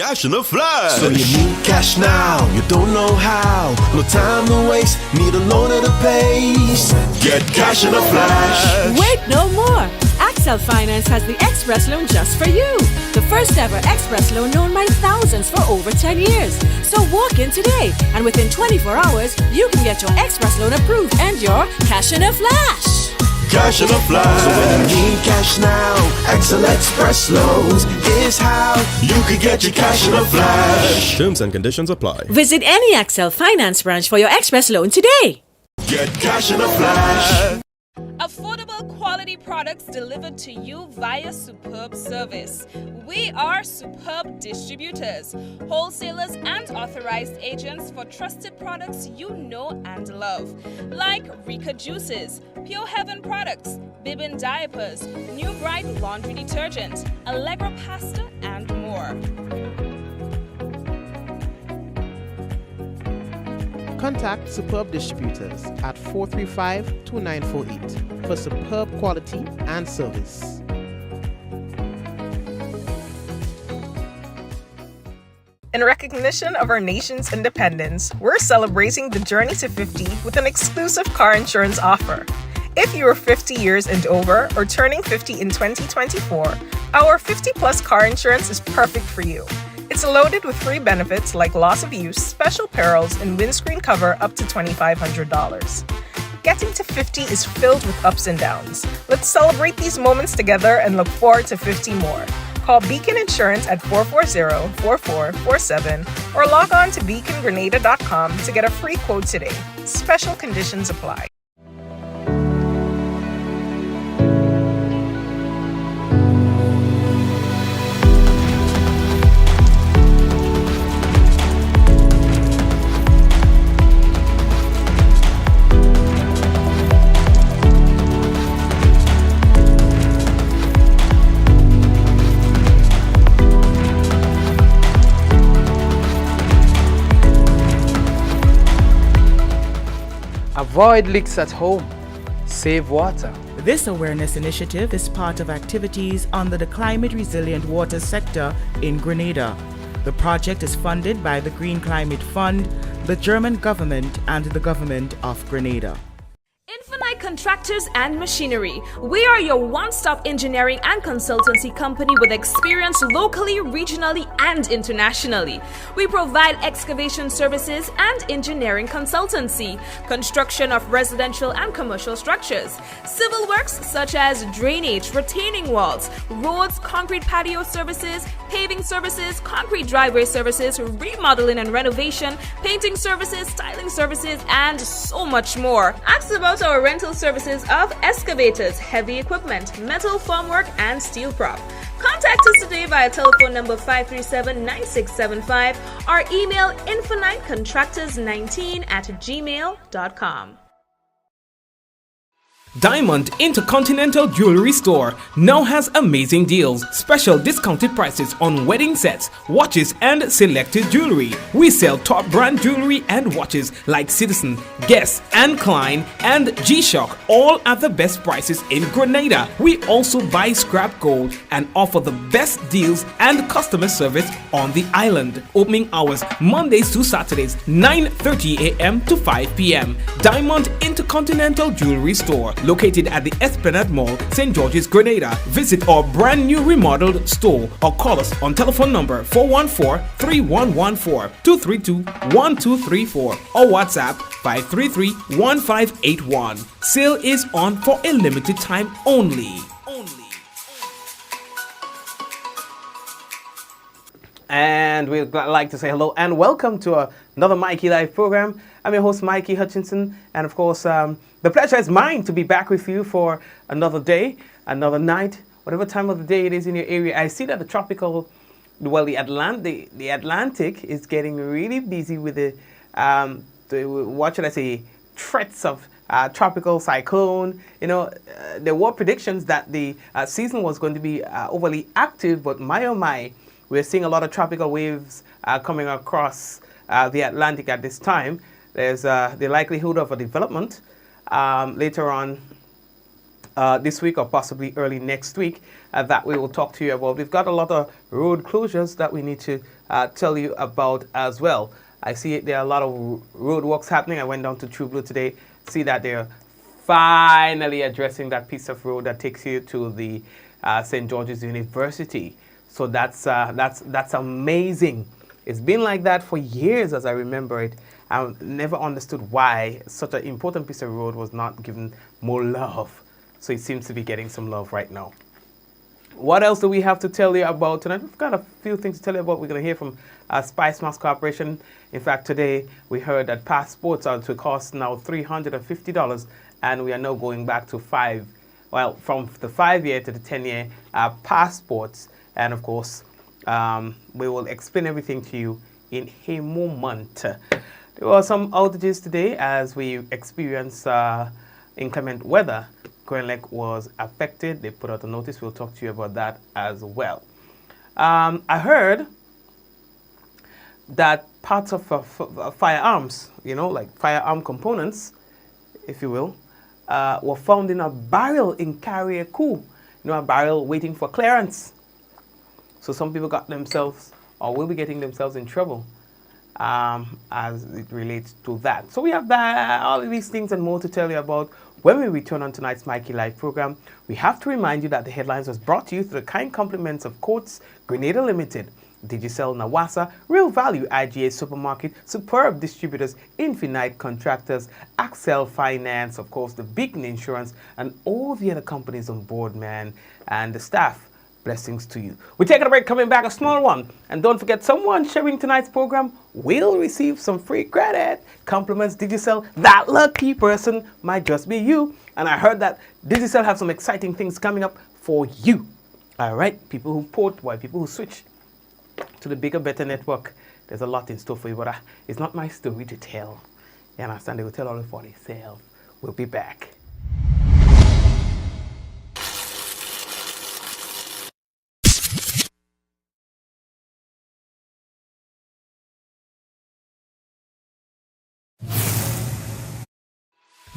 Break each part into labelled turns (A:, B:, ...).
A: cash in a flash.
B: So you need cash now, you don't know how. No time to waste, need a loan at a pace. Get cash in a flash.
C: Wait no more. Accel Finance has the Express Loan just for you. The first ever Express Loan known by thousands for over 10 years. So walk in today and within 24 hours, you can get your Express Loan approved and your cash in a flash.
B: Cash in a flash. So when you need cash now, Accel Express Loans is how you can get your cash in a flash.
A: Terms and conditions apply.
C: Visit any Accel Finance branch for your Express Loan today.
B: Get cash in a flash.
D: Affordable quality products delivered to you via Superb Service. We are Superb Distributors, wholesalers and authorized agents for trusted products you know and love, like Rika Juices, Pure Heaven products, Bibin diapers, New Bright laundry detergent, Allegra pasta, and more.
E: Contact Superb Distributors at 435-2948 for superb quality and service.
F: In recognition of our nation's independence, we're celebrating the journey to 50 with an exclusive car insurance offer. If you are 50 years and over or turning 50 in 2024, our 50-plus car insurance is perfect for you. It's loaded with free benefits like loss of use, special perils, and windscreen cover up to $2,500. Getting to 50 is filled with ups and downs. Let's celebrate these moments together and look forward to 50 more. Call Beacon Insurance at 440-4447 or log on to beacongrenada.com to get a free quote today. Special conditions apply.
G: Avoid leaks at home. Save water.
H: This awareness initiative is part of activities under the Climate Resilient Water sector in Grenada. The project is funded by the Green Climate Fund, the German government, and the government of Grenada.
D: Infinite Contractors and Machinery. We are your one-stop engineering and consultancy company with experience locally, regionally, and internationally. We provide excavation services and engineering consultancy, construction of residential and commercial structures, civil works such as drainage, retaining walls, roads, concrete patio services, paving services, concrete driveway services, remodeling and renovation, painting services, styling services, and so much more. Ask about our rental services of excavators, heavy equipment, metal formwork, and steel prop. Contact us today via telephone number 537-9675 or email infinitecontractors19@gmail.com.
I: Diamond Intercontinental Jewelry Store now has amazing deals, special discounted prices on wedding sets, watches, and selected jewelry. We sell top brand jewelry and watches like Citizen, Guess, and Klein, and G-Shock, all at the best prices in Grenada. We also buy scrap gold and offer the best deals and customer service on the island. Opening hours Mondays to Saturdays, 9:30 a.m. to 5 p.m. Diamond Intercontinental Jewelry Store, located at the Esplanade Mall, St. George's, Grenada. Visit our brand new remodeled store or call us on telephone number 414-3114, 232-1234 or WhatsApp 533-1581. Sale is on for a limited time only.
G: And we'd like to say hello and welcome to another Mikey Live program. I'm your host, Mikey Hutchinson, and of course, the pleasure is mine to be back with you for another day, another night, whatever time of the day it is in your area. I see that the Atlantic is getting really busy with the what should I say, threats of tropical cyclone. You know, there were predictions that the season was going to be overly active, but my oh my, we're seeing a lot of tropical waves coming across the Atlantic at this time. There's the likelihood of a development later on this week or possibly early next week that we will talk to you about. We've got a lot of road closures that we need to tell you about as well. I see there are a lot of road works happening. I went down to True Blue today, see that they're finally addressing that piece of road that takes you to the St. George's University. So that's amazing. It's been like that for years as I remember it. I never understood why such an important piece of road was not given more love. So it seems to be getting some love right now. What else do we have to tell you about tonight? We've got a few things to tell you about. We're going to hear from Spice Mass Corporation. In fact, today we heard that passports are to cost now $350, and we are now going back to from the 5-year to the 10-year passports. And of course, we will explain everything to you in a moment. There were some outages today as we experienced inclement weather. Grand Lake was affected. They put out a notice. We'll talk to you about that as well. I heard that parts of firearms, like firearm components, if you will, were found in a barrel in Carrier Coup. A barrel waiting for clearance. So some people got themselves, or will be getting themselves in trouble as it relates to that. So we have all of these things and more to tell you about when we return on tonight's Mikey Live program. We have to remind you that the headlines was brought to you through the kind compliments of Courts, Grenada Limited, Digicel Nawasa, Real Value IGA Supermarket, Superb Distributors, Infinite Contractors, Axel Finance, of course, the Beacon Insurance, and all the other companies on board, man, and the staff. Blessings to you. We're taking a break, coming back, a small one. And don't forget, someone sharing tonight's program will receive some free credit. Compliments Digicel. That lucky person might just be you. And I heard that Digicel have some exciting things coming up for you. All right, people who port, people who switch to the bigger, better network. There's a lot in store for you, but it's not my story to tell. You understand? They will tell all it for themselves. We'll be back.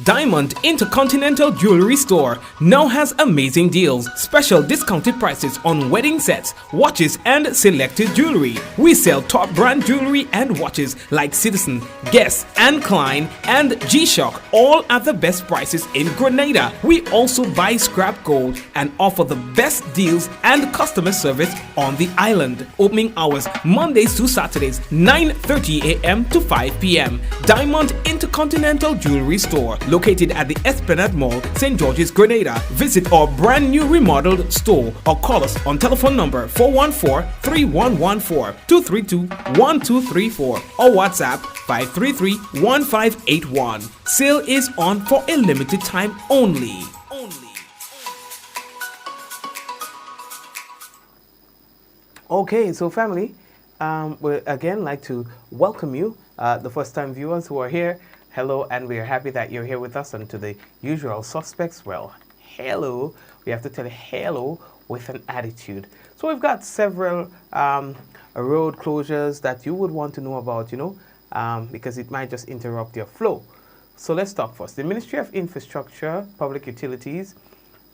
I: Diamond Intercontinental Jewelry Store now has amazing deals, special discounted prices on wedding sets, watches and selected jewelry. We sell top brand jewelry and watches like Citizen, Guess and Klein and G-Shock, all at the best prices in Grenada. We also buy scrap gold and offer the best deals and customer service on the island. Opening hours Mondays to Saturdays, 9:30 a.m. to 5 p.m. Diamond Intercontinental Jewelry Store, located at the Esplanade Mall, St. George's, Grenada. Visit our brand new remodeled store or call us on telephone number 414-3114, 232-1234 or WhatsApp 533-1581. Sale is on for a limited time only.
G: Okay, so family, we again like to welcome you, the first-time viewers who are here. Hello, and we are happy that you're here with us. And to the usual suspects, well, hello. We have to tell you hello with an attitude. So we've got several road closures that you would want to know about, because it might just interrupt your flow. So let's talk first. The Ministry of Infrastructure, Public Utilities,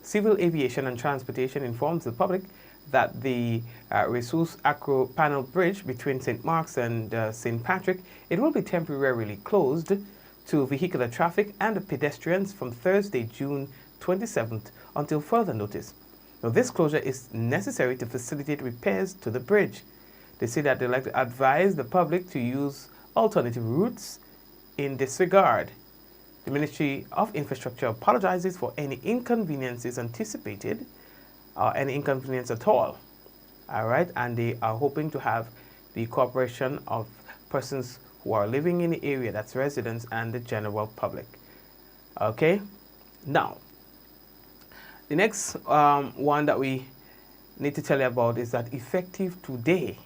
G: Civil Aviation and Transportation informs the public that the Resource Acro Panel Bridge between St. Mark's and St. Patrick, it will be temporarily closed to vehicular traffic and pedestrians from Thursday, June 27th until further notice. Now, this closure is necessary to facilitate repairs to the bridge. They say that they'd like to advise the public to use alternative routes in this regard. The Ministry of Infrastructure apologizes for any inconveniences anticipated or any inconvenience at all. All right, and they are hoping to have the cooperation of persons who are living in the area, that's residents and the general public. Okay, now the next one that we need to tell you about is that effective today,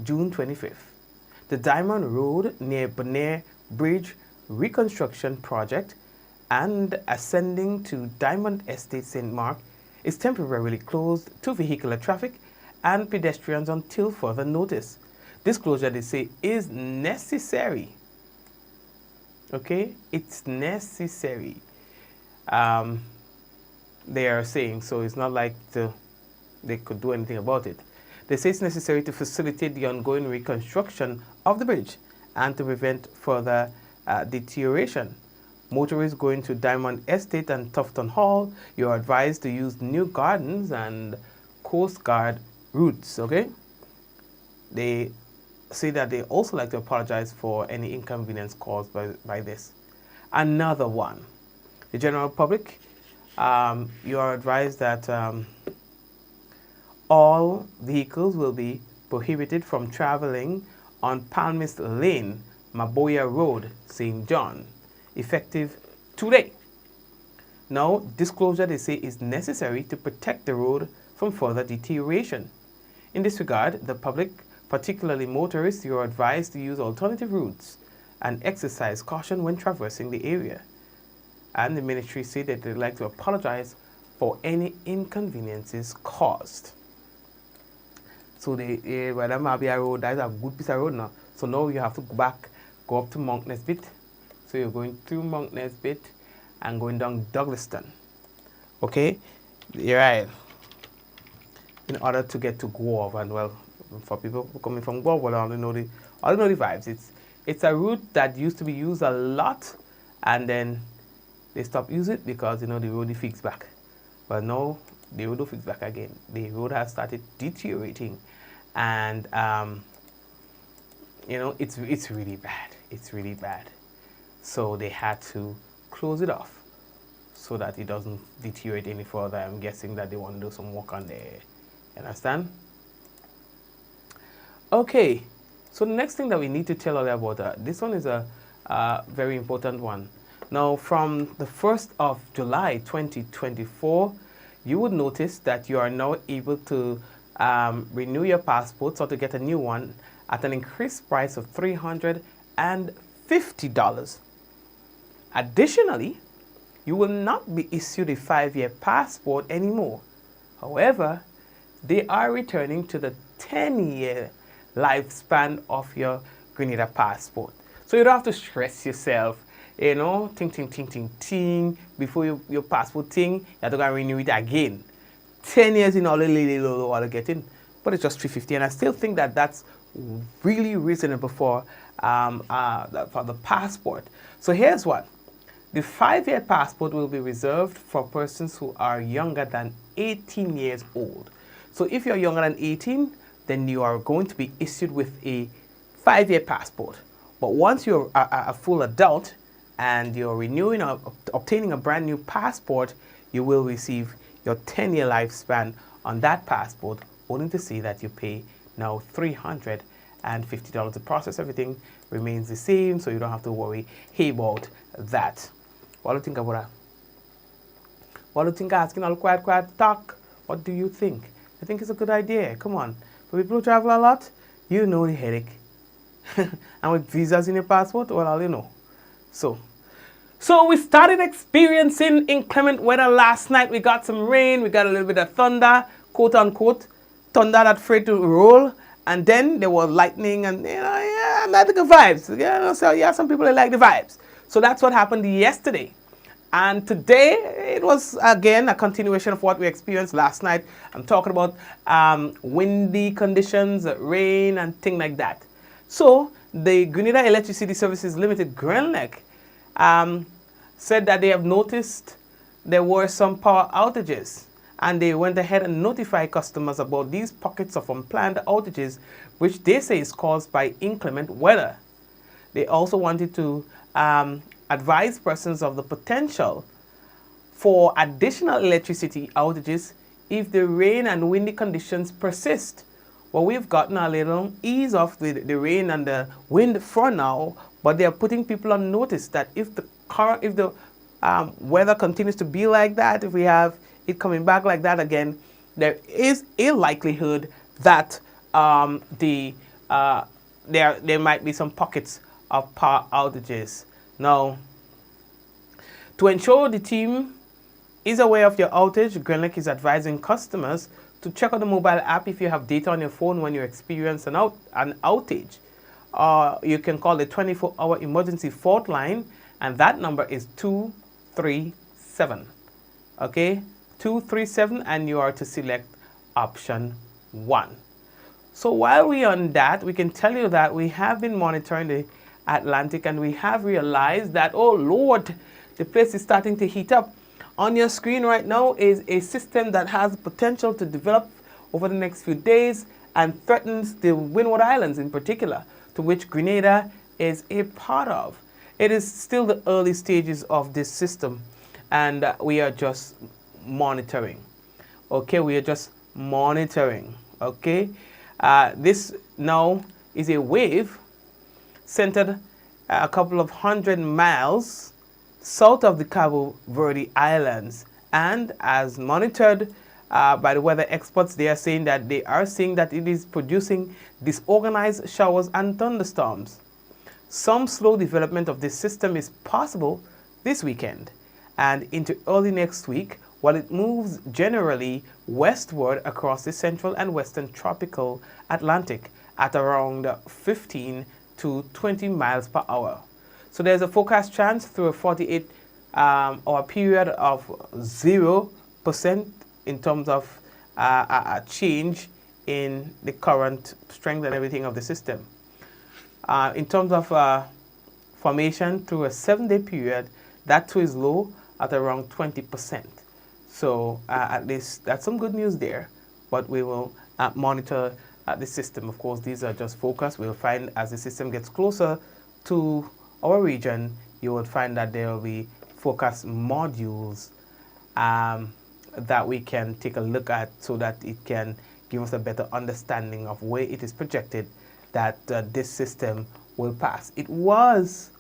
G: June 25th, the Diamond Road near Bonaire Bridge reconstruction project and ascending to Diamond Estate St. Mark is temporarily closed to vehicular traffic and pedestrians until further notice. This closure, they say, is necessary. Okay, it's necessary. They are saying, so it's not like they could do anything about it. They say it's necessary to facilitate the ongoing reconstruction of the bridge and to prevent further deterioration. Motorists going to Diamond Estate and Tufton Hall, you're advised to use New Gardens and Coast Guard routes, okay? They say that they also like to apologize for any inconvenience caused by this. Another one, the general public, you are advised that all vehicles will be prohibited from traveling on Palmist Lane, Maboya Road, St. John, effective today. Now, disclosure, they say, is necessary to protect the road from further deterioration. In this regard, the public, particularly motorists, you are advised to use alternative routes and exercise caution when traversing the area. And the ministry said that they'd like to apologize for any inconveniences caused. So whether Mabia Road, that's a good piece of road now. So now you have to go up to Mount Nesbitt. So you're going through Mount Nesbitt and going down Douglaston. Okay? You're right. In order to get to Guelph, and well, for people coming from Guelph, well, I only know the vibes. It's a route that used to be used a lot, and then they stopped using it because, the road is fixed back. But now, the road will fix back again. The road has started deteriorating, and, it's really bad. It's really bad. So they had to close it off so that it doesn't deteriorate any further. I'm guessing that they want to do some work on there. Understand? Okay, so the next thing that we need to tell you about, this one is a very important one. Now, from the 1st of July 2024, you would notice that you are now able to renew your passports or to get a new one at an increased price of $350. Additionally, you will not be issued a 5-year passport anymore. However, they are returning to the 10-year lifespan of your Grenada passport. So you don't have to stress yourself, ting, before your passport ting, you have to go and renew it again. 10 years in all the getting, but it's just $350, and I still think that that's really reasonable for the passport. So here's what. The 5-year passport will be reserved for persons who are younger than 18 years old. So if you're younger than 18, then you are going to be issued with a 5-year passport. But once you're a full adult and you're renewing or obtaining a brand new passport, you will receive your 10-year lifespan on that passport, only to see that you pay now $350. The process, everything remains the same, so you don't have to worry about that. What do you think about that? What do you think? Asking all quiet talk. What do you think? I think it's a good idea. Come on. For people who travel a lot, you know the headache. And with visas in your passport, well, all you know. So we started experiencing inclement weather last night. We got some rain. We got a little bit of thunder, quote unquote, thunder that afraid to roll. And then there was lightning and, I like the vibes. So some people like the vibes. So that's what happened yesterday. And today, it was, again, a continuation of what we experienced last night. I'm talking about windy conditions, rain, and things like that. So, the Grenada Electricity Services Limited, GRENLEC, said that they have noticed there were some power outages. And they went ahead and notified customers about these pockets of unplanned outages, which they say is caused by inclement weather. They also wanted to advise persons of the potential for additional electricity outages if the rain and windy conditions persist. Well, we've gotten a little ease off the rain and the wind for now, but they are putting people on notice that if the weather continues to be like that, if we have it coming back like that again, there is a likelihood that there might be some pockets of power outages. Now, to ensure the team is aware of your outage, GRENLEC is advising customers to check out the mobile app if you have data on your phone when you experience an outage. You can call the 24-hour emergency fault line, and that number is 237. Okay, 237, and you are to select option 1. So while we're on that, we can tell you that we have been monitoring the Atlantic and we have realized that, oh Lord, the place is starting to heat up. On your screen right now is a system that has potential to develop over the next few days and threatens the Windward Islands in particular, to which Grenada is a part of. It is still the early stages of this system, and we are just monitoring. Okay, we are just monitoring. Okay, this now is a wave centered a couple of 100 miles south of the Cabo Verde Islands, and as monitored by the weather experts, they are saying that it is producing disorganized showers and thunderstorms. Some slow development of this system is possible this weekend and into early next week, while it moves generally westward across the central and western tropical Atlantic at around 15 to 20 miles per hour. So there's a forecast chance through a 48-hour period of 0% in terms of a change in the current strength and everything of the system. In terms of formation through a 7-day period, that too is low at around 20%. So at least that's some good news there, but we will monitor the system. Of course, these are just forecasts. We'll find as the system gets closer to our region, you will find that there will be forecast modules that we can take a look at so that it can give us a better understanding of where it is projected that this system will pass. It was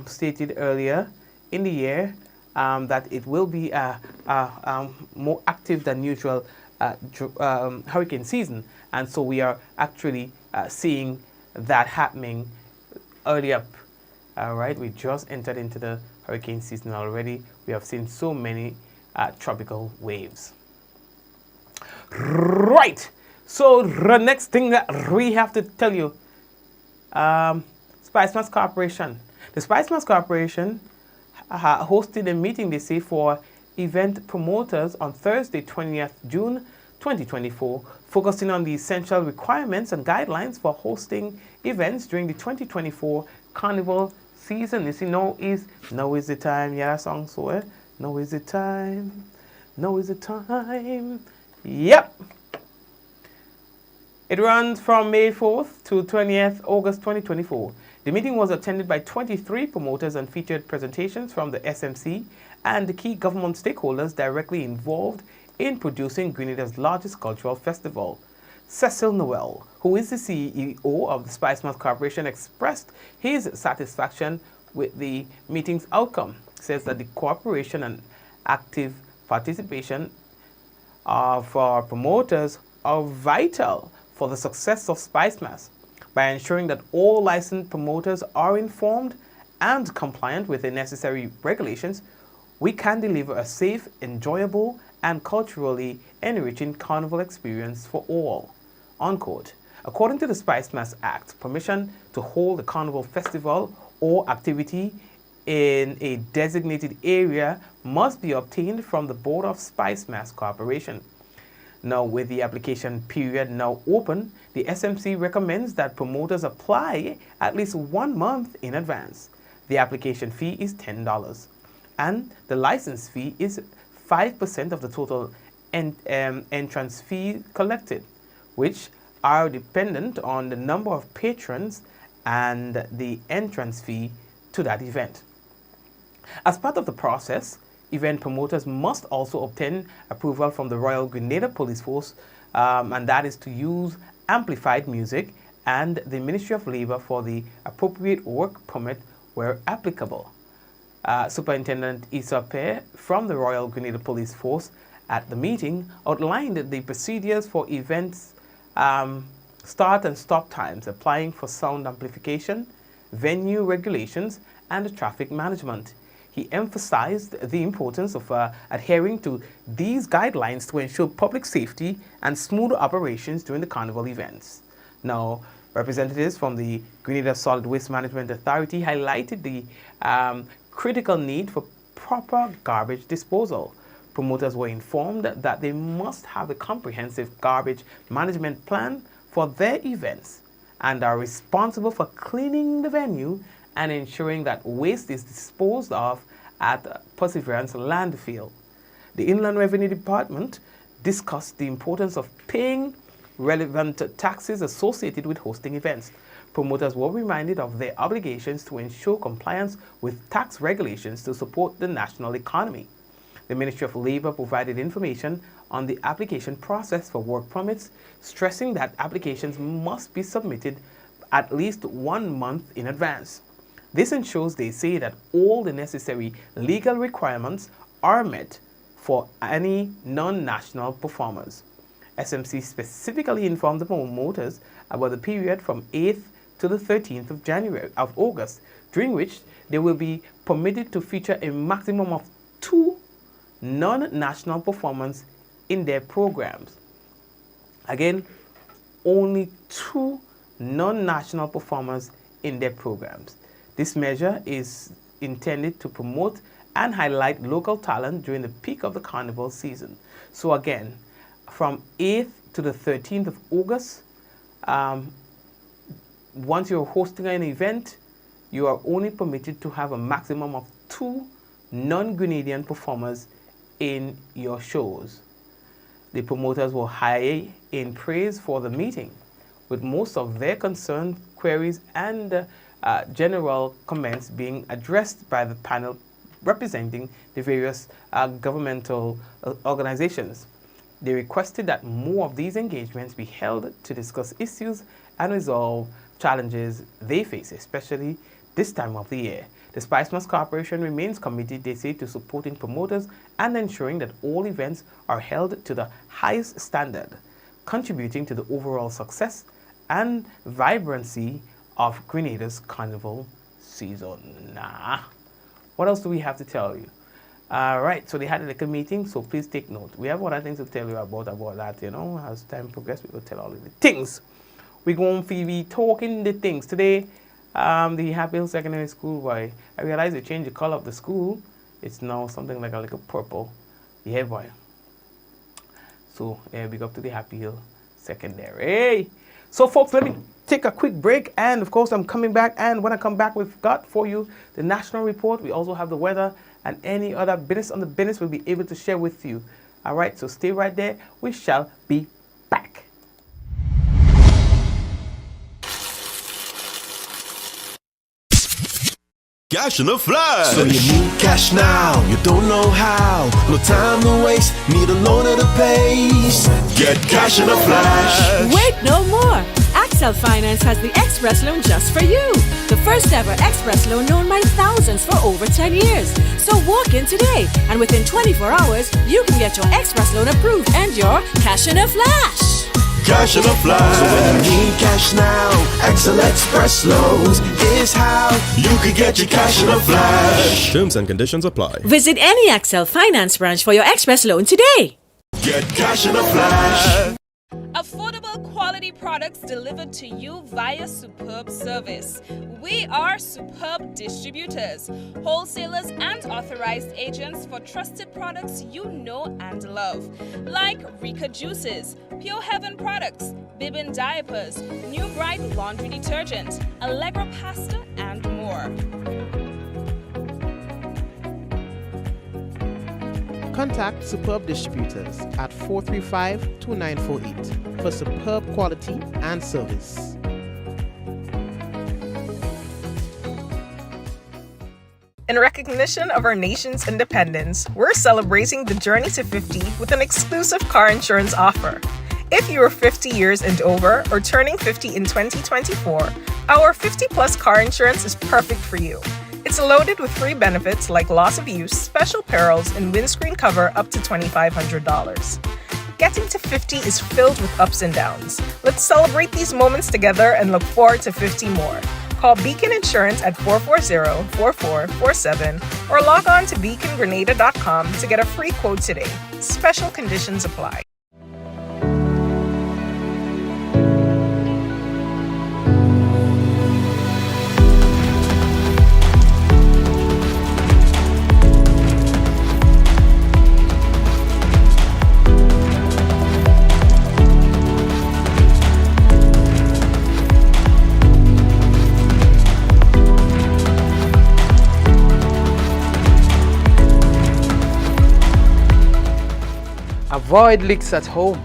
G: stated earlier in the year that it will be more active than usual hurricane season, and so we are actually seeing that happening early up. All right, we just entered into the hurricane season already. We have seen so many tropical waves. Right, so the next thing that we have to tell you, Spicemas Corporation. The Spicemas Corporation hosted a meeting, they say, for event promoters on Thursday, 20th June 2024, focusing on the essential requirements and guidelines for hosting events during the 2024 Carnival season. You see, now is the time. Yeah, that song, so now is the time. Now is the time. Yep. It runs from May 4th to 20th August 2024. The meeting was attended by 23 promoters and featured presentations from the SMC and the key government stakeholders directly involved in producing Grenada's largest cultural festival. Cecil Noel, who is the CEO of the Spicemas Corporation, expressed his satisfaction with the meeting's outcome. Says that the cooperation and active participation of our promoters are vital for the success of Spicemas. By ensuring that all licensed promoters are informed and compliant with the necessary regulations, we can deliver a safe, enjoyable, and culturally enriching carnival experience for all. Unquote. According to the Spicemas Act, permission to hold a carnival festival or activity in a designated area must be obtained from the Board of Spicemas Corporation. Now, with the application period now open, the SMC recommends that promoters apply at least 1 month in advance. The application fee is $10, and the license fee is 5% of the total entrance fee collected, which are dependent on the number of patrons and the entrance fee to that event. As part of the process, event promoters must also obtain approval from the Royal Grenada Police Force, and that is to use amplified music, and the Ministry of Labour for the appropriate work permit where applicable. Superintendent Issa Pear from the Royal Grenada Police Force at the meeting outlined the procedures for events, start and stop times, applying for sound amplification, venue regulations, and traffic management. He emphasized the importance of adhering to these guidelines to ensure public safety and smooth operations during the carnival events. Now, representatives from the Grenada Solid Waste Management Authority highlighted the critical need for proper garbage disposal. Promoters were informed that they must have a comprehensive garbage management plan for their events and are responsible for cleaning the venue and ensuring that waste is disposed of at Perseverance Landfill. The Inland Revenue Department discussed the importance of paying relevant taxes associated with hosting events. Promoters were reminded of their obligations to ensure compliance with tax regulations to support the national economy. The Ministry of Labour provided information on the application process for work permits, stressing that applications must be submitted at least 1 month in advance. This ensures, they say, that all the necessary legal requirements are met for any non-national performers. SMC specifically informed the promoters about the period from 8th to the 13th of August, during which they will be permitted to feature a maximum of 2 non-national performers in their programs. Again, only 2 non-national performers in their programs. This measure is intended to promote and highlight local talent during the peak of the Carnival season. So again, from 8th to the 13th of August, once you're hosting an event, you are only permitted to have a maximum of 2 non-Grenadian performers in your shows. The promoters were high in praise for the meeting, with most of their concerns, queries, and general comments being addressed by the panel representing the various governmental organizations. They requested that more of these engagements be held to discuss issues and resolve challenges they face, especially this time of the year. The Spicemas Corporation remains committed, they say, to supporting promoters and ensuring that all events are held to the highest standard, contributing to the overall success and vibrancy of Grenada's Carnival season. What else do we have to tell you? Right, so they had a little meeting, so please take note. We have other things to tell you about that, you know. As time progresses, we will tell all of the things. We're going to be talking the things. Today, the Happy Hill Secondary School, boy, I realized they changed the color of the school. It's now something like a little purple. Yeah, boy. So, big up to the Happy Hill Secondary. So, folks, let me take a quick break. And, of course, I'm coming back. And when I come back, we've got for you the national report. We also have the weather and any other business on the business we'll be able to share with you. All right, so stay right there. We shall be back.
A: Cash in a flash.
B: So you need cash now, you don't know how. No time to waste, need a loan at a pace. Get cash in a flash.
C: Wait no more! Axel Finance has the Express loan just for you. The first ever Express loan known by thousands for over 10 years. So walk in today and within 24 hours, you can get your Express loan approved and your cash in a flash.
B: Cash in a flash. So when you need cash now, Axel Express loans is how you can get your cash in a flash.
A: Terms and conditions apply.
C: Visit any Axel Finance branch for your Express loan today.
B: Get cash in a flash.
D: Affordable quality products delivered to you via superb service. We are Superb Distributors, wholesalers and authorized agents for trusted products you know and love, like Rika Juices, Pure Heaven products, Bibbin diapers, New Bright laundry detergent, Allegra pasta, and more.
E: Contact Superb Distributors at 435-2948 for superb quality and service.
F: In recognition of our nation's independence, we're celebrating the journey to 50 with an exclusive car insurance offer. If you are 50 years and over or turning 50 in 2024, our 50-plus car insurance is perfect for you. It's loaded with free benefits like loss of use, special perils, and windscreen cover up to $2,500. Getting to 50 is filled with ups and downs. Let's celebrate these moments together and look forward to 50 more. Call Beacon Insurance at 440-4447 or log on to beacongrenada.com to get a free quote today. Special conditions apply.
J: Avoid leaks at home.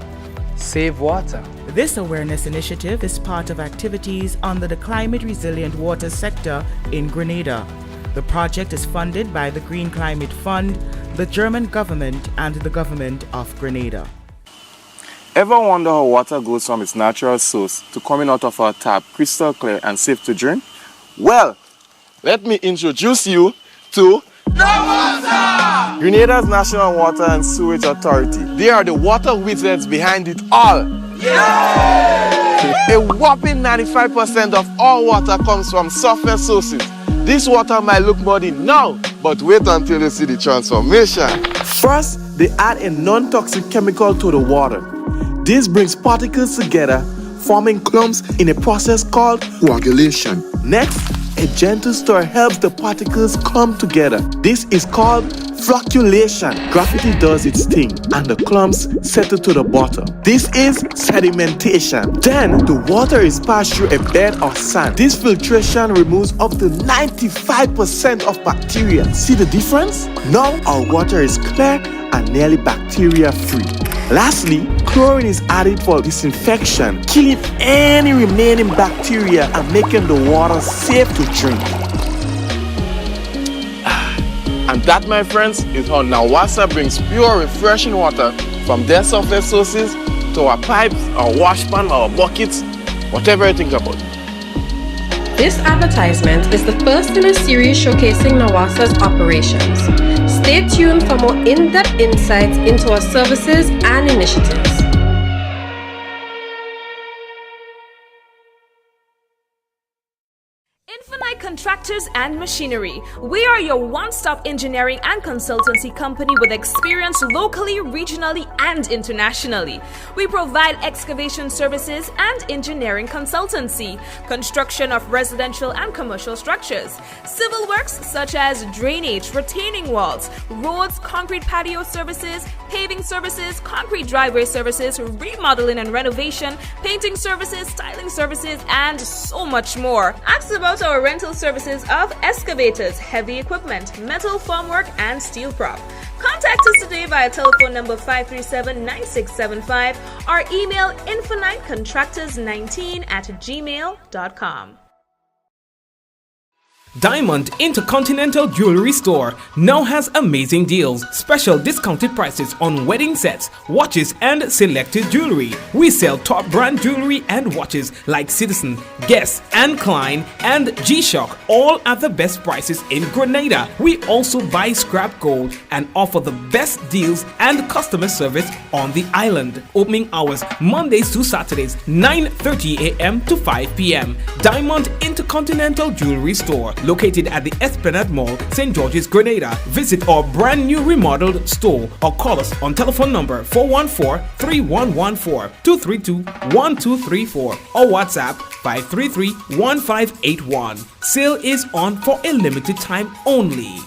J: Save water.
H: This awareness initiative is part of activities under the climate resilient water sector in Grenada. The project is funded by the Green Climate Fund, the German government, and the government of Grenada.
K: Ever wonder how water goes from its natural source to coming out of our tap crystal clear and safe to drink? Well, let me introduce you to Grenada's National Water and Sewage Authority. They are the water wizards behind it all. A whopping 95% of all water comes from surface sources. This water might look muddy now, but wait until you see the transformation. First, they add a non-toxic chemical to the water. This brings particles together, forming clumps in a process called coagulation. Next, a gentle stir helps the particles come together. This is called flocculation. Gravity does its thing and the clumps settle to the bottom. This is sedimentation. Then the water is passed through a bed of sand. This filtration removes up to 95% of bacteria. See the difference? Now our water is clear and nearly bacteria free. Lastly, chlorine is added for disinfection, killing any remaining bacteria and making the water safe to drink. And that, my friends, is how Nawasa brings pure, refreshing water from their surface sources to our pipes, our washpan, our buckets, whatever you think about.
L: This advertisement is the first in a series showcasing Nawasa's operations. Stay tuned for more in-depth insights into our services and initiatives.
D: Infinite Contractors and Machinery. We are your one-stop engineering and consultancy company with experience locally, regionally, and internationally. We provide excavation services and engineering consultancy, construction of residential and commercial structures, civil works such as drainage, retaining walls, roads, concrete patio services, paving services, concrete driveway services, remodeling and renovation, painting services, styling services, and so much more. Ask about our rental services of excavators, heavy equipment, metal formwork, and steel prop. Contact us today via telephone number 537-9675 or email infinitecontractors19@gmail.com.
I: Diamond Intercontinental Jewelry Store now has amazing deals, special discounted prices on wedding sets, watches, and selected jewelry. We sell top brand jewelry and watches like Citizen, Guess, and Klein, and G-Shock, all at the best prices in Grenada. We also buy scrap gold and offer the best deals and customer service on the island. Opening hours Mondays to Saturdays, 9:30 a.m. to 5 p.m. Diamond Intercontinental Jewelry Store, located at the Esplanade Mall, St. George's, Grenada. Visit our brand new remodeled store or call us on telephone number 414-3114, 232-1234 or WhatsApp 533-1581. Sale is on for a limited time only.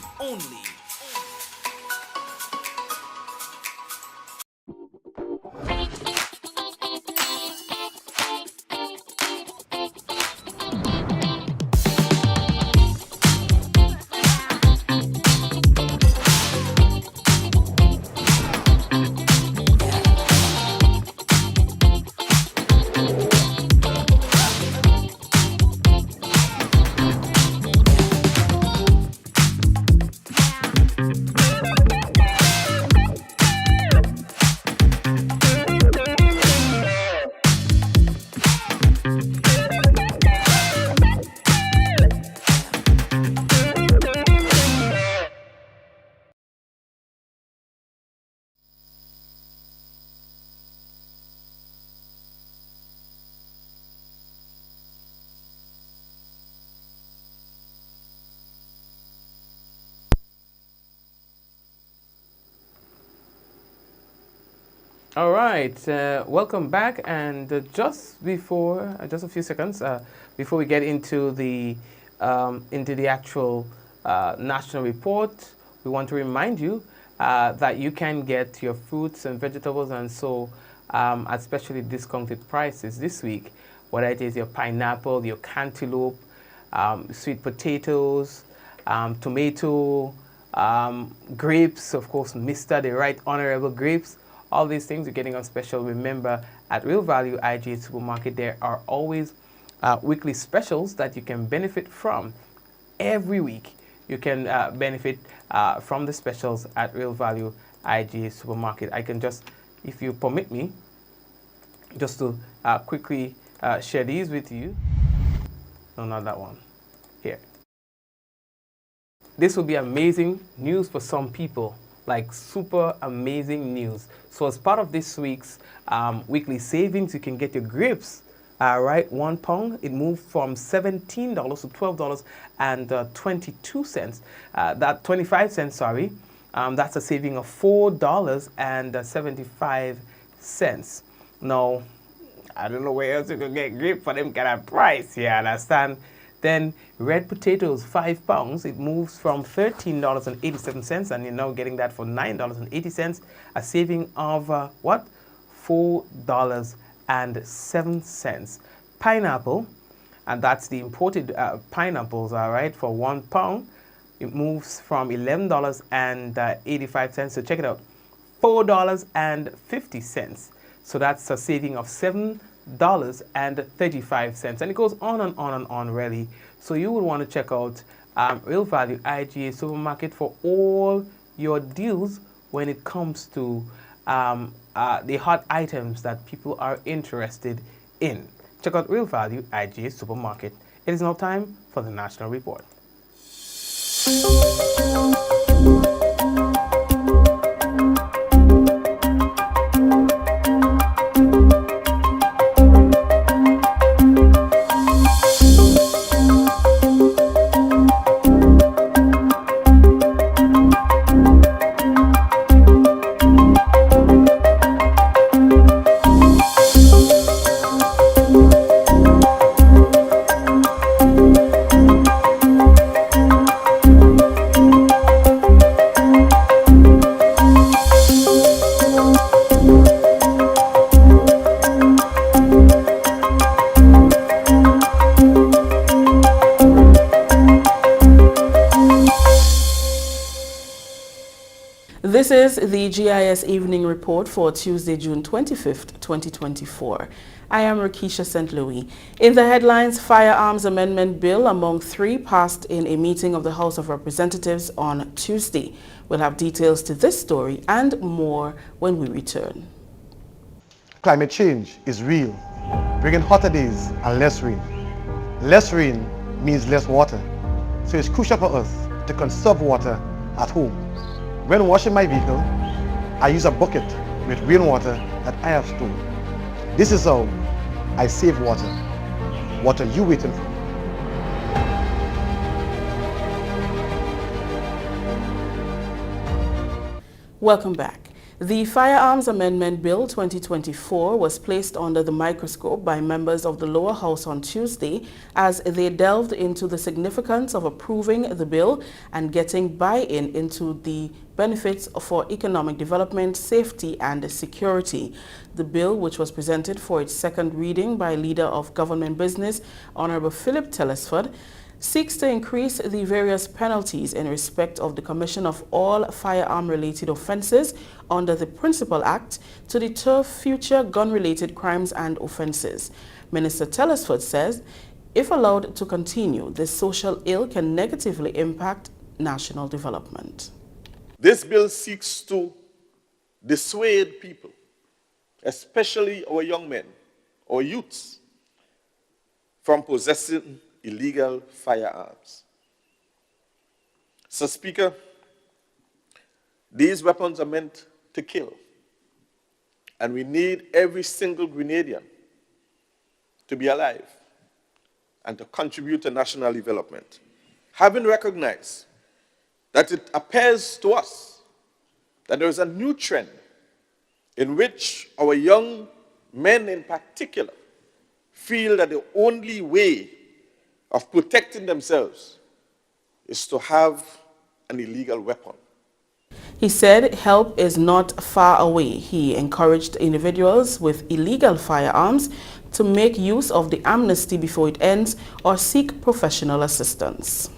G: All right, welcome back. And just a few seconds before we get into the actual national report, we want to remind you that you can get your fruits and vegetables and so at specially discounted prices this week. Whether it is your pineapple, your cantaloupe, sweet potatoes, tomato, grapes, of course, Mr. the Right Honorable grapes. all these things are getting on special. Remember, at Real Value IGA Supermarket, there are always weekly specials that you can benefit from. Every week, you can benefit from the specials at Real Value IGA Supermarket. I can just, if you permit me, just to quickly share these with you. No, not that one. Here. This will be amazing news for some people, like super amazing news. So as part of this week's weekly savings, you can get your grapes. Right, £1. It moved from $17 to $12.22. That 25 cents, sorry. That's a saving of $4.75. Now, I don't know where else you can get grape for them kind of price. Yeah, understand? Then red potatoes, £5. It moves from $13.87, and you're now getting that for $9.80. A saving of what? $4.07. Pineapple, and that's the imported pineapples, all right, for £1. It moves from $11.85. So check it out, $4.50. So that's a saving of $7.35, and it goes on and on and on, really. So you would want to check out Real Value IGA Supermarket for all your deals when it comes to the hot items that people are interested in. Check out Real Value IGA Supermarket. It is now time for the National Report.
M: This is the GIS Evening Report for Tuesday, June 25th, 2024. I am Rakisha St. Louis. In the headlines, Firearms Amendment Bill among three passed in a meeting of the House of Representatives on Tuesday. We'll have details to this story and more when we return.
N: Climate change is real, bringing hotter days and less rain. Less rain means less water, so it's crucial for us to conserve water at home. When washing my vehicle, I use a bucket with rainwater that I have stored. This is how I save water. What are you waiting for?
M: Welcome back. The Firearms Amendment Bill 2024 was placed under the microscope by members of the lower house on Tuesday as they delved into the significance of approving the bill and getting buy-in into the benefits for economic development, safety and security. The bill, which was presented for its second reading by Leader of Government Business, Honorable Philip Telesford, seeks to increase the various penalties in respect of the commission of all firearm-related offences under the Principal Act to deter future gun-related crimes and offences. Minister Telesford says, if allowed to continue, this social ill can negatively impact national development.
K: This bill seeks to dissuade people, especially our young men or youths, from possessing illegal firearms. So, Speaker, these weapons are meant to kill, and we need every single Grenadian to be alive and to contribute to national development. Having recognized that it appears to us that there is a new trend in which our young men in particular feel that the only way of protecting themselves is to have an illegal weapon.
M: He said help is not far away. He encouraged individuals with illegal firearms to make use of the amnesty before it ends or seek professional assistance.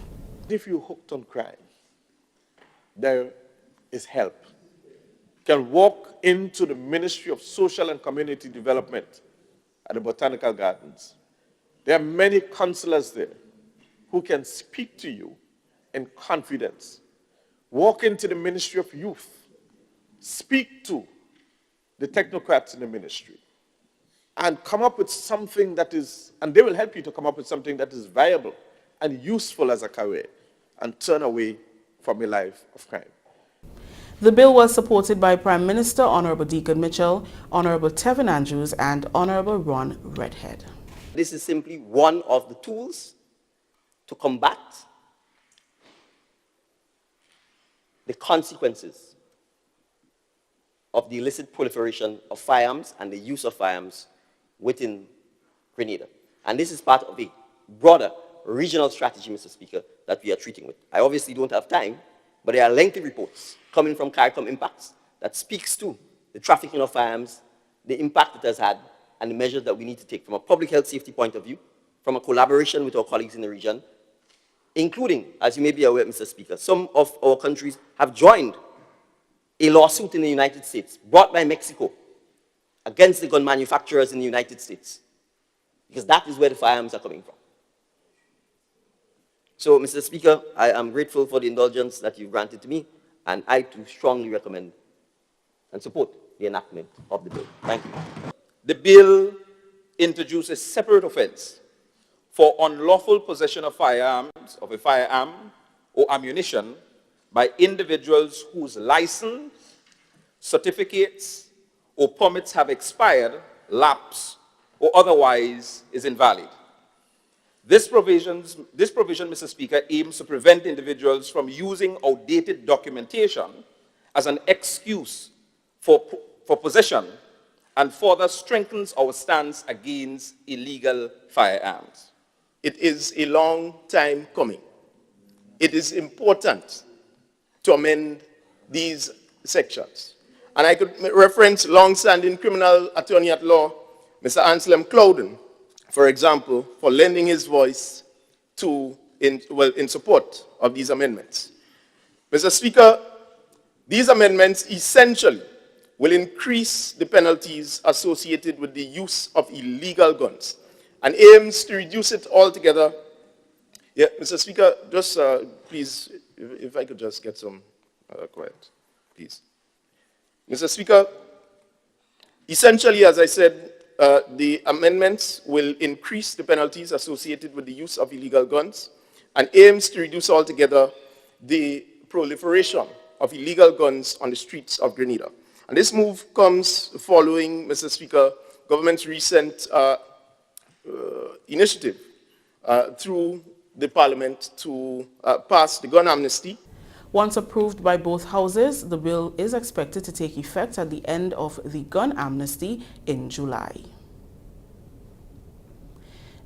K: If you're hooked on crime, there is help.
O: can walk into the Ministry of Social and Community Development at the Botanical Gardens. There are many counselors there who can speak to you in confidence. Walk into the Ministry of Youth. Speak to the technocrats in the ministry and come up with something that is, and they will help you to come up with something that is viable and useful as a career, and turn away from a life of crime.
M: The bill was supported by Prime Minister Honorable Deacon Mitchell, Honorable Tevin Andrews, and Honorable Ron Redhead.
P: This is simply one of the tools to combat the consequences of the illicit proliferation of firearms and the use of firearms within Grenada. And this is part of a broader regional strategy, Mr. Speaker, that we are treating with. I obviously don't have time, but there are lengthy reports coming from CARICOM Impacts that speaks to the trafficking of firearms, the impact it has had, and the measures that we need to take from a public health safety point of view, from a collaboration with our colleagues in the region, including, as you may be aware, Mr. Speaker, some of our countries have joined a lawsuit in the United States brought by Mexico against the gun manufacturers in the United States, because that is where the firearms are coming from. So, Mr. Speaker, I am grateful for the indulgence that you've granted to me, and I too strongly recommend and support the enactment of the bill. Thank you.
Q: The bill introduces a separate offense for unlawful possession of firearms, of a firearm or ammunition by individuals whose license, certificates, or permits have expired, lapsed, or otherwise is invalid. This provision, Mr. Speaker, aims to prevent individuals from using outdated documentation as an excuse for possession, and further strengthens our stance against illegal firearms.
O: It is a long time coming. It is important to amend these sections. And I could reference long-standing criminal attorney at law, Mr. Anselm Clouden, for example, for lending his voice in support of these amendments. Mr. Speaker, these amendments essentially will increase the penalties associated with the use of illegal guns and aims to reduce it altogether. Yeah, Mr. Speaker, just please, if I could just get some quiet, please. Mr. Speaker, essentially, as I said, the amendments will increase the penalties associated with the use of illegal guns and aims to reduce altogether the proliferation of illegal guns on the streets of Grenada. And this move comes following, Mr. Speaker, government's recent initiative through the Parliament to pass the gun amnesty.
M: Once approved by both houses, the bill is expected to take effect at the end of the gun amnesty in July.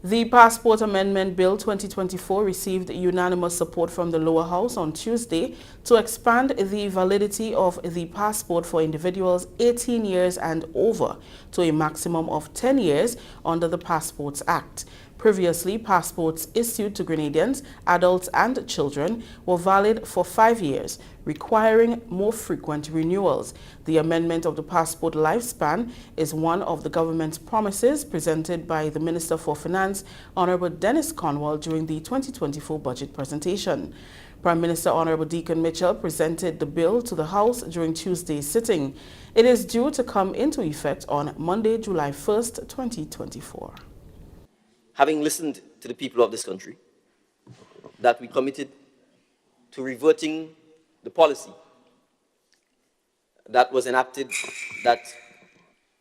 M: The Passport Amendment Bill 2024 received unanimous support from the lower house on Tuesday to expand the validity of the passport for individuals 18 years and over to a maximum of 10 years under the Passports Act. Previously, passports issued to Grenadians, adults and children were valid for 5 years, requiring more frequent renewals. The amendment of the passport lifespan is one of the government's promises presented by the Minister for Finance, Honorable Dennis Cornwall, during the 2024 budget presentation. Prime Minister Honorable Deacon Mitchell presented the bill to the House during Tuesday's sitting. It is due to come into effect on Monday, July 1st, 2024.
P: Having listened to the people of this country, that we committed to reverting the policy that was enacted that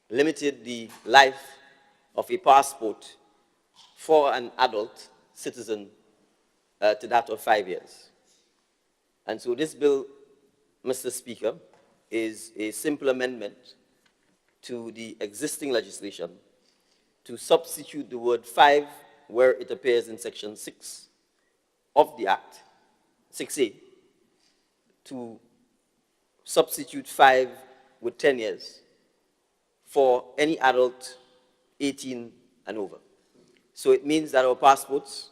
P: limited the life of a passport for an adult citizen to that of 5 years. And so this bill, Mr. Speaker, is a simple amendment to the existing legislation to substitute the word 5 where it appears in section 6 of the Act, 6A, to substitute 5 with 10 years for any adult 18 and over. So it means that our passports,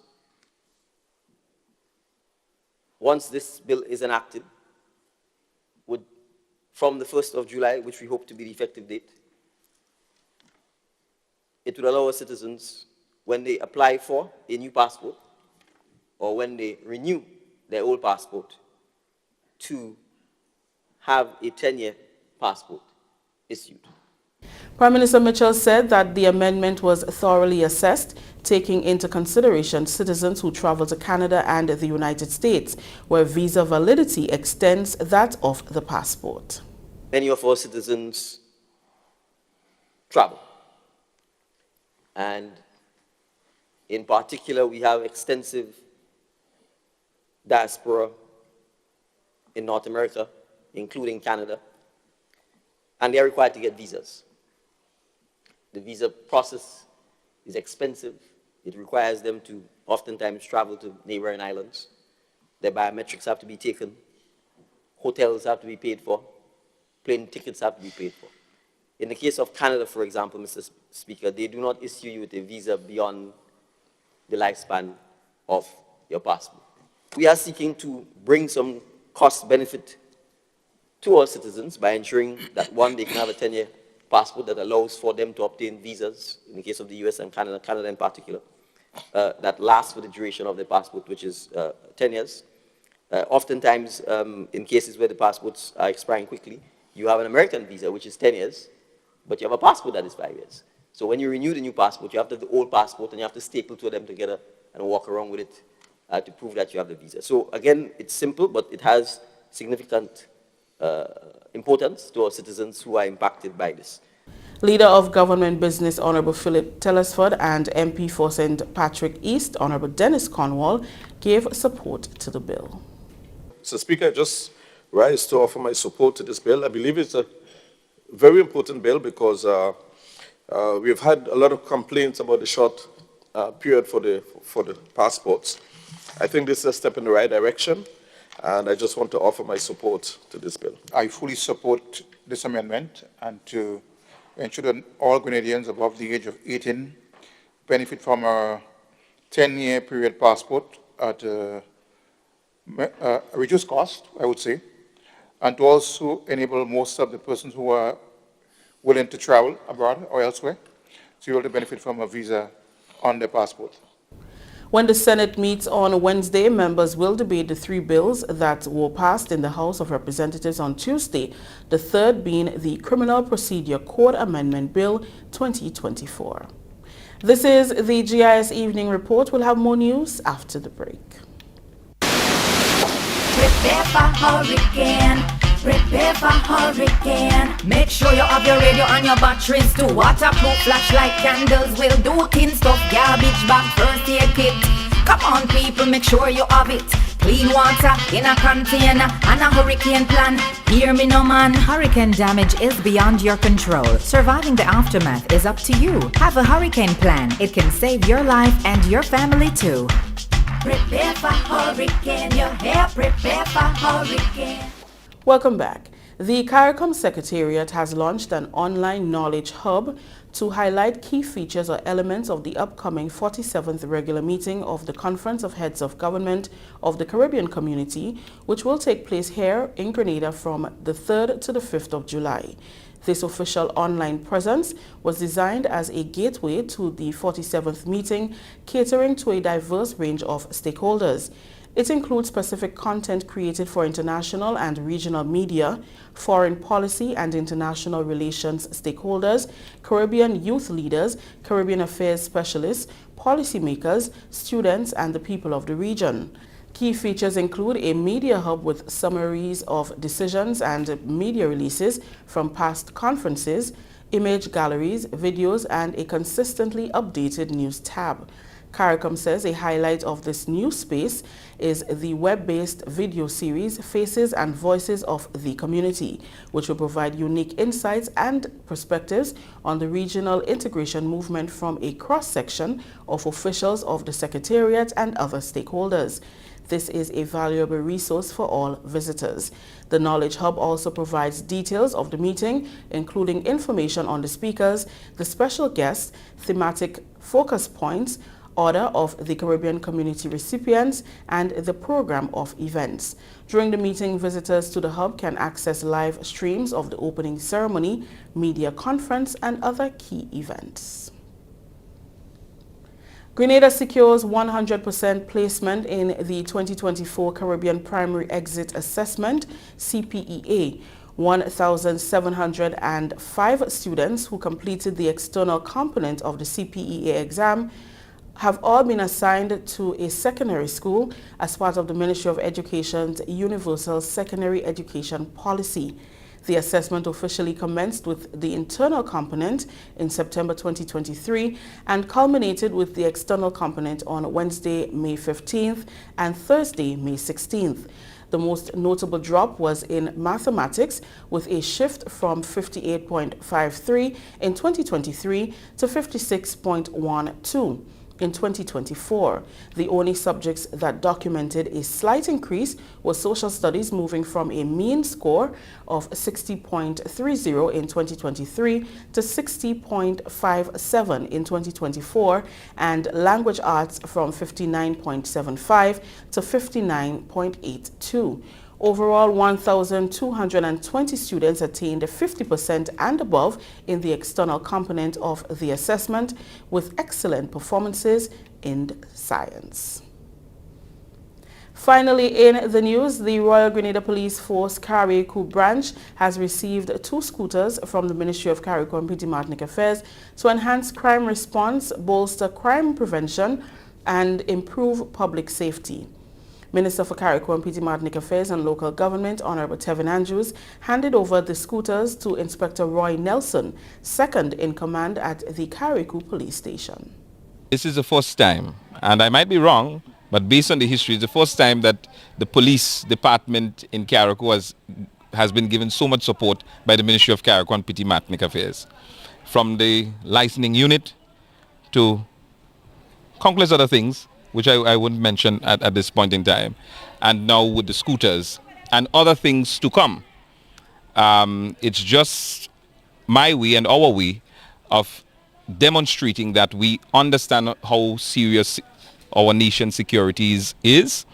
P: once this bill is enacted, would from the 1st of July, which we hope to be the effective date, it would allow our citizens, when they apply for a new passport or when they renew their old passport, to have a 10-year passport issued.
M: Prime Minister Mitchell said that the amendment was thoroughly assessed, taking into consideration citizens who travel to Canada and the United States, where visa validity extends that of the passport.
P: Many of our citizens travel. And in particular, we have extensive diaspora in North America, including Canada, and they are required to get visas. The visa process is expensive. It requires them to oftentimes travel to neighboring islands. Their biometrics have to be taken. Hotels have to be paid for. Plane tickets have to be paid for. In the case of Canada, for example, Mr. Speaker, they do not issue you with a visa beyond the lifespan of your passport. We are seeking to bring some cost benefit to our citizens by ensuring that, one, they can have a 10-year passport that allows for them to obtain visas, in the case of the US and Canada, Canada in particular, that lasts for the duration of their passport, which is 10 years. Oftentimes, in cases where the passports are expiring quickly, you have an American visa, which is 10 years, but you have a passport that is 5 years. So when you renew the new passport, you have to have the old passport and you have to staple two of them together and walk around with it to prove that you have the visa. So again, it's simple, but it has significant importance to our citizens who are impacted by this.
M: Leader of Government Business, Honorable Philip Telesford, and MP for St. Patrick East, Honorable Dennis Cornwall, gave support to the bill.
R: Mr. Speaker, I just rise to offer my support to this bill. I believe it's a very important bill because we've had a lot of complaints about the short period for the passports. I think this is a step in the right direction, and I just want to offer my support to this bill.
S: I fully support this amendment and to ensure that all Grenadians above the age of 18 benefit from a 10-year period passport at a reduced cost, I would say, and to also enable most of the persons who are willing to travel abroad or elsewhere to be able to benefit from a visa on their passport.
M: When the Senate meets on Wednesday, members will debate the three bills that were passed in the House of Representatives on Tuesday, the third being the Criminal Procedure Code Amendment Bill 2024. This is the GIS Evening Report. We'll have more news after the break.
T: Prepare for hurricane. Prepare for hurricane. Make sure you have your radio and your batteries too. Waterproof flashlight candles will do. Tin stuff, garbage bag, first aid kit. Come on people, make sure you have it. Clean water in a container and a hurricane plan. Hear me no man.
U: Hurricane damage is beyond your control. Surviving the aftermath is up to you. Have a hurricane plan. It can save your life and your family too.
T: Prepare for hurricane. Your hair, prepare for hurricane.
M: Welcome back. The CARICOM Secretariat has launched an online knowledge hub to highlight key features or elements of the upcoming 47th regular meeting of the Conference of Heads of Government of the Caribbean Community, which will take place here in Grenada from the 3rd to the 5th of July. This official online presence was designed as a gateway to the 47th meeting, catering to a diverse range of stakeholders. It includes specific content created for international and regional media, foreign policy and international relations stakeholders, Caribbean youth leaders, Caribbean affairs specialists, policymakers, students, and the people of the region. Key features include a media hub with summaries of decisions and media releases from past conferences, image galleries, videos, and a consistently updated news tab. CARICOM says a highlight of this new space is the web-based video series Faces and Voices of the Community, which will provide unique insights and perspectives on the regional integration movement from a cross-section of officials of the Secretariat and other stakeholders. This is a valuable resource for all visitors. The Knowledge Hub also provides details of the meeting, including information on the speakers, the special guests, thematic focus points, order of the Caribbean community recipients, and the program of events. During the meeting, visitors to the hub can access live streams of the opening ceremony, media conference, and other key events. Grenada secures 100% placement in the 2024 Caribbean Primary Exit Assessment, CPEA. 1,705 students who completed the external component of the CPEA exam have all been assigned to a secondary school as part of the Ministry of Education's Universal Secondary Education Policy. The assessment officially commenced with the internal component in September 2023 and culminated with the external component on Wednesday, May 15th and Thursday, May 16th. The most notable drop was in mathematics, with a shift from 58.53 in 2023 to 56.12 in 2024. The only subjects that documented a slight increase was social studies, moving from a mean score of 60.30 in 2023 to 60.57 in 2024, and language arts from 59.75 to 59.82. Overall, 1,220 students attained 50% and above in the external component of the assessment, with excellent performances in science. Finally, in the news, the Royal Grenada Police Force Carriacou branch has received 2 scooters from the Ministry of Carriacou and Petite Martinique Affairs to enhance crime response, bolster crime prevention, and improve public safety. Minister for Carriacou and Petite Martinique Affairs and Local Government, Honorable Tevin Andrews, handed over the scooters to Inspector Roy Nelson, second in command at the Carriacou Police Station.
A: This is the first time, and I might be wrong, but based on the history, it's the first time that the police department in Carriacou has been given so much support by the Ministry of Carriacou and Petite Martinique Affairs. From the licensing unit to countless other things, which I wouldn't mention at this point in time, and now with the scooters and other things to come. It's just my way and our way of demonstrating that we understand how serious our nation's security is,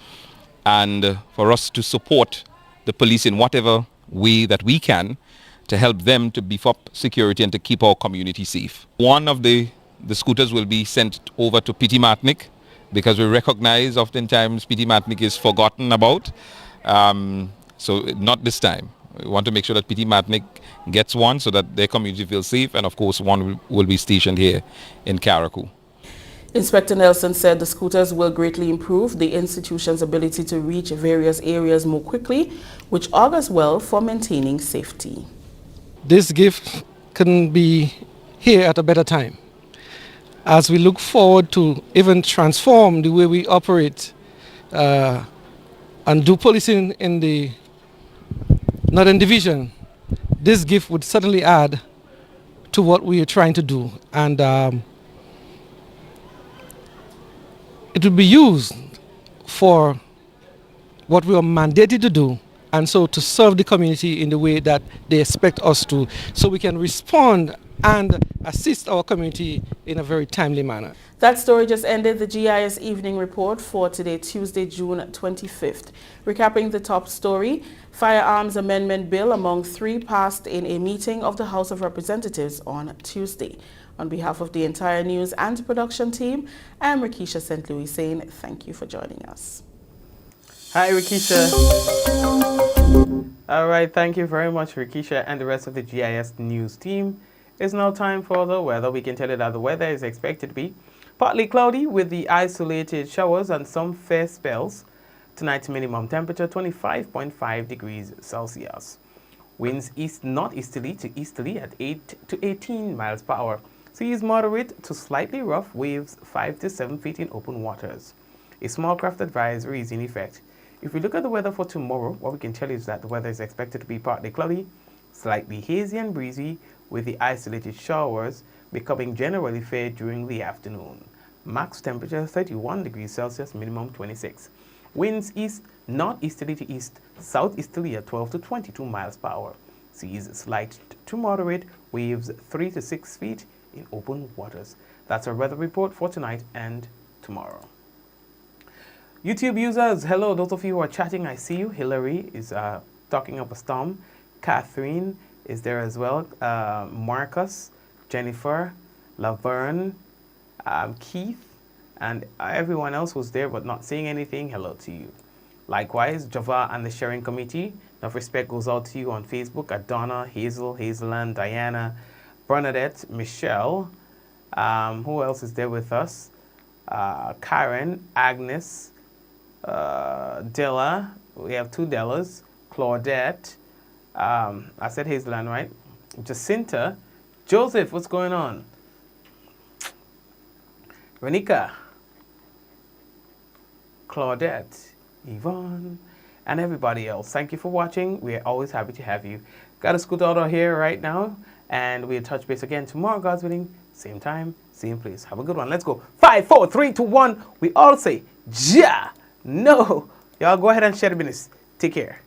A: and for us to support the police in whatever way that we can to help them to beef up security and to keep our community safe. One of the scooters will be sent over to Petite Martinique, because we recognize oftentimes Petite Martinique is forgotten about. So not this time. We want to make sure that Petite Martinique gets one so that their community feels safe, and of course one will be stationed here in Carriacou.
M: Inspector Nelson said the scooters will greatly improve the institution's ability to reach various areas more quickly, which augurs well for maintaining safety.
V: This gift couldn't be here at a better time, as we look forward to even transform the way we operate and do policing in the Northern Division. This gift would certainly add to what we are trying to do, and it would be used for what we are mandated to do, and so to serve the community in the way that they expect us to, so we can respond and assist our community in a very timely manner.
M: That story just ended the GIS Evening Report for today, Tuesday, June 25th. Recapping the top story, Firearms Amendment Bill among 3 passed in a meeting of the House of Representatives on Tuesday. On behalf of the entire news and production team, I am Rikisha St. Louis saying thank you for joining us.
G: Hi, Rikisha. All right, thank you very much, Rikisha, and the rest of the GIS news team. It's now time for the weather. We can tell you that the weather is expected to be partly cloudy with the isolated showers and some fair spells. Tonight's minimum temperature 25.5 degrees Celsius. Winds east-northeasterly to easterly at 8 to 18 miles per hour. Seas moderate to slightly rough, waves 5 to 7 feet in open waters. A small craft advisory is in effect. If we look at the weather for tomorrow, what we can tell you is that the weather is expected to be partly cloudy, slightly hazy and breezy, with the isolated showers becoming generally fair during the afternoon. Max temperature 31 degrees Celsius, minimum 26. Winds east-northeasterly to east-southeasterly at 12 to 22 miles per hour. Seas slight to moderate, waves 3 to 6 feet in open waters. That's our weather report for tonight and tomorrow. YouTube users, hello. Those of you who are chatting, I see you. Hillary is talking up a storm. Catherine is there as well. Marcus, Jennifer, Laverne, Keith, and everyone else who's there but not saying anything, hello to you. Likewise, Java and the sharing committee, enough respect goes out to you on Facebook at Donna, Hazel, Hazeland, Diana, Bernadette, Michelle. Who else is there with us? Karen, Agnes, Della. We have 2 Dellas. Claudette. I said Hazeland, right? Jacinta. Joseph, what's going on? Renika. Claudette. Yvonne. And everybody else. Thank you for watching. We're always happy to have you. Got to scoot out of here right now. And we'll touch base again tomorrow, God's willing. Same time, same place. Have a good one. Let's go. 5, 4, 3, 2, 1. We all say, Ja. No. Y'all go ahead and share the business. Take care.